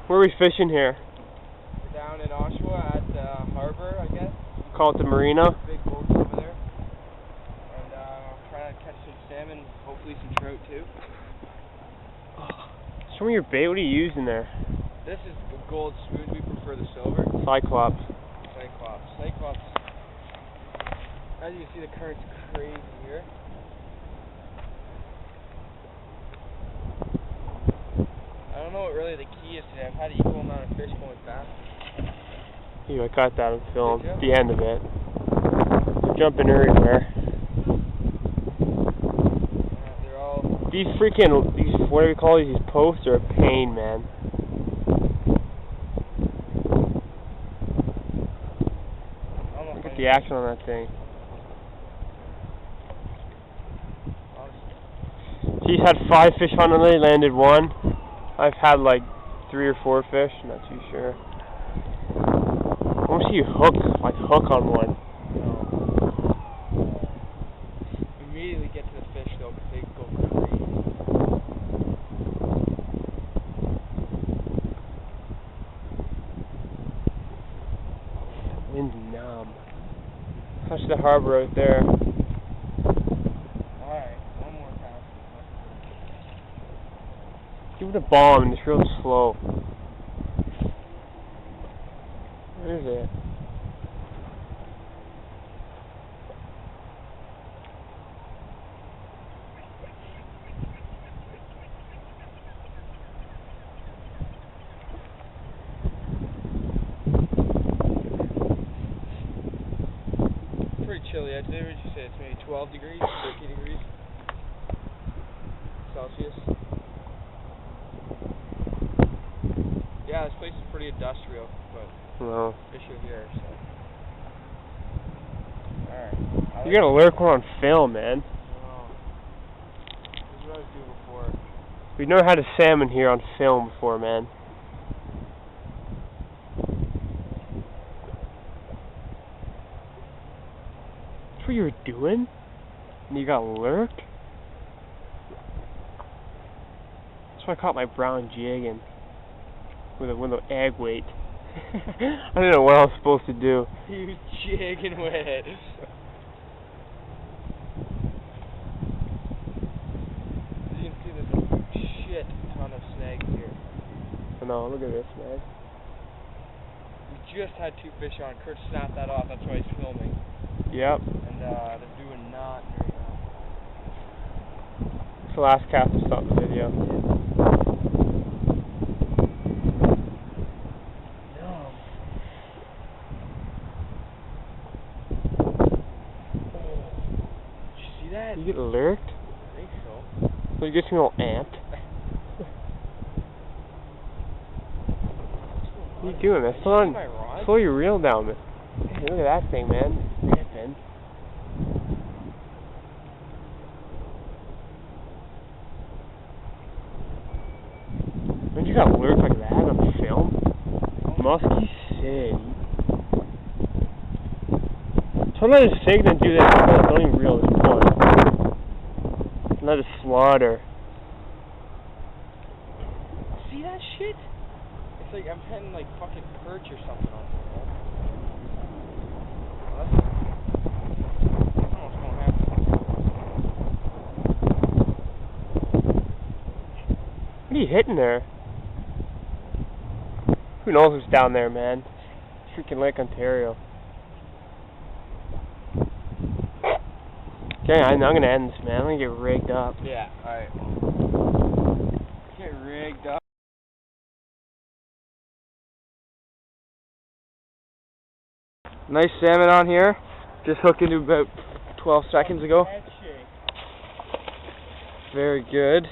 Where are we fishing here? We're down in Oshawa at the harbor, I guess. Call it the Marina. Big boats over there. And trying to catch some salmon, hopefully some trout too. Show me your bait. What are you using there? This is the gold spoons. We prefer the silver. Cyclops. Cyclops. As you can see, the current's crazy here. I don't know what really the key is today. I've had an equal amount of fish going fast. Yeah, I got that on film. The end of it. They're jumping everywhere. They're all... These what do we call these posts are a pain, man. Look at the action on that thing. He's had 5 fish on it, he landed 1. I've had like 3 or 4 fish, I'm not too sure. I want to see you hook on one. Immediately get to the fish though, because they go crazy. Wind's numb. Touch the harbor right there. Alright, one more pass. Give it a bomb, it's real slow. Where is it? Pretty chilly. Today, what did you say? It's maybe 12 degrees, 13 degrees Celsius. Yeah, this place is pretty industrial, but fish are here, so. Alright. You gotta lurk one on film, man. Oh. This is what I was doing before. We never had a salmon here on film before, man. That's what you were doing? And you got lurked? That's why I caught my brown jigging with a egg weight. I don't know what I was supposed to do. You jigging with it. As you can see, there's a shit ton of snags here. I know, look at this, man. We just had 2 fish on. Kurt snapped that off, that's why he's filming. Yep. And they're doing not very well. It's the last cast to stop the video. That? You get lurked? I think so. So you get me all amped? What are you doing, man? Slow your reel down, man. Hey, look at that thing, man. Ripping. When you got lurked like that on film? Musky City. Sometimes fake that do that. Don't even reel this point. Let it slaughter. See that shit? It's like I'm petting like fucking perch or something on there. Well, that's almost gonna happen. What are you hitting there? Who knows what's down there, man? Freaking Lake Ontario. Okay, I'm gonna end this, man. I'm gonna get rigged up. Yeah, alright. Get rigged up. Nice salmon on here. Just hooked into about 12 seconds ago. Very good.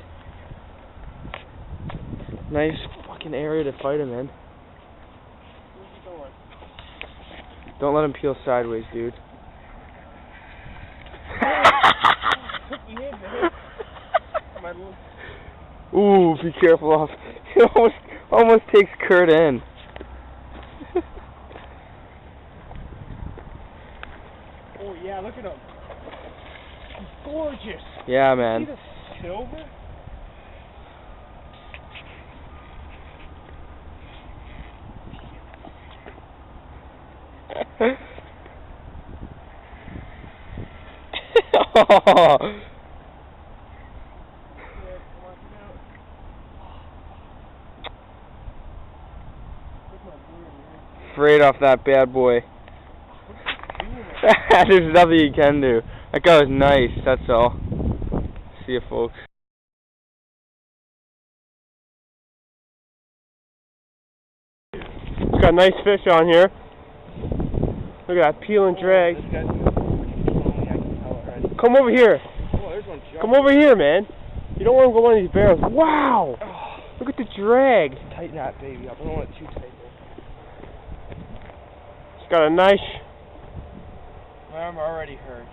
Nice fucking area to fight him in. Don't let him peel sideways, dude. Ooh, be careful off. It almost takes Kurt in. Oh yeah, look at him. He's gorgeous. Yeah, man. See the silver? Afraid off that bad boy. There's nothing you can do. That guy was nice, that's all. See you, folks. It's got nice fish on here. Look at that peel and drag. Come over here. Come over here, man. You don't want to go on these barrels. Wow! Look at the drag. Tighten that baby up. I don't want it too tight there. It's got a nice... My arm already hurts.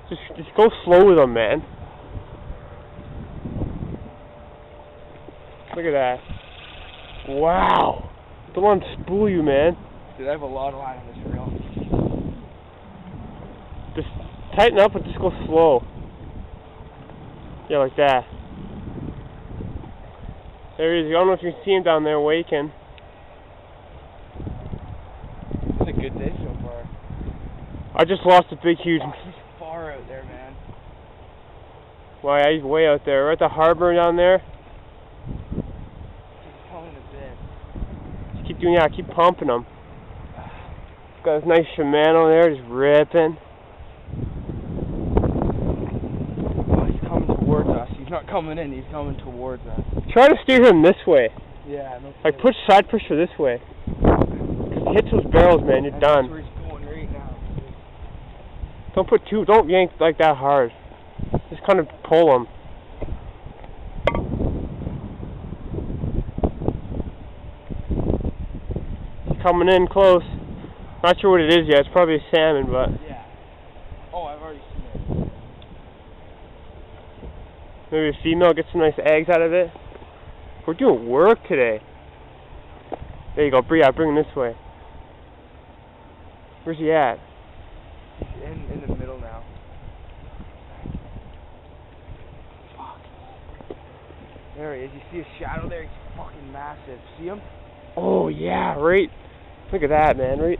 Just go slow with them, man. Look at that. Wow. Don't want to spool you, man. Dude, I have a lot of line on this reel. Just tighten up and just go slow. Yeah, like that. There he is. I don't know if you can see him down there waking. It's a good day so far. I just lost a big, huge... Oh, he's far out there, man. Why, yeah, he's way out there. We're at the harbor down there. He's pulling a bit. Just keep doing that. Keep pumping him. He's got his nice Shimano there, just ripping. Oh, he's coming towards us. He's not coming in, he's coming towards us. Try to steer him this way. Yeah, no Like, push side pusher this way. Because if he hits those barrels, man, you're done. That's where he's going right now. Don't yank like that hard. Just kind of pull him. He's coming in close. Not sure what it is yet. It's probably a salmon, but... Yeah. Oh, I've already seen it. Maybe a female, get some nice eggs out of it. We're doing work today. There you go. Bring him this way. Where's he at? He's in the middle now. Fuck. There he is. You see his shadow there? He's fucking massive. See him? Oh, yeah, right. Look at that, man. Right.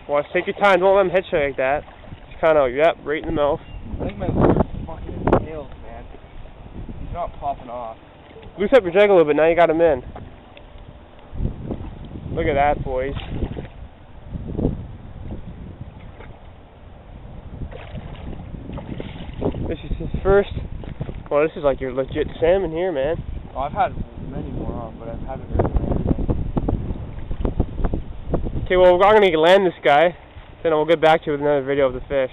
Well, take your time. Don't let him hit you like that. Just kind of, yep, right in the mouth. I think my liver's fucking impaled, man. He's not popping off. Loosen up your drag a little bit. Now you got him in. Look at that, boys. This is his first. Well, this is like your legit salmon here, man. Oh, I've had many more on, but I haven't really landed them. Okay, well, I'm going to land this guy. Then we'll get back to you with another video of the fish.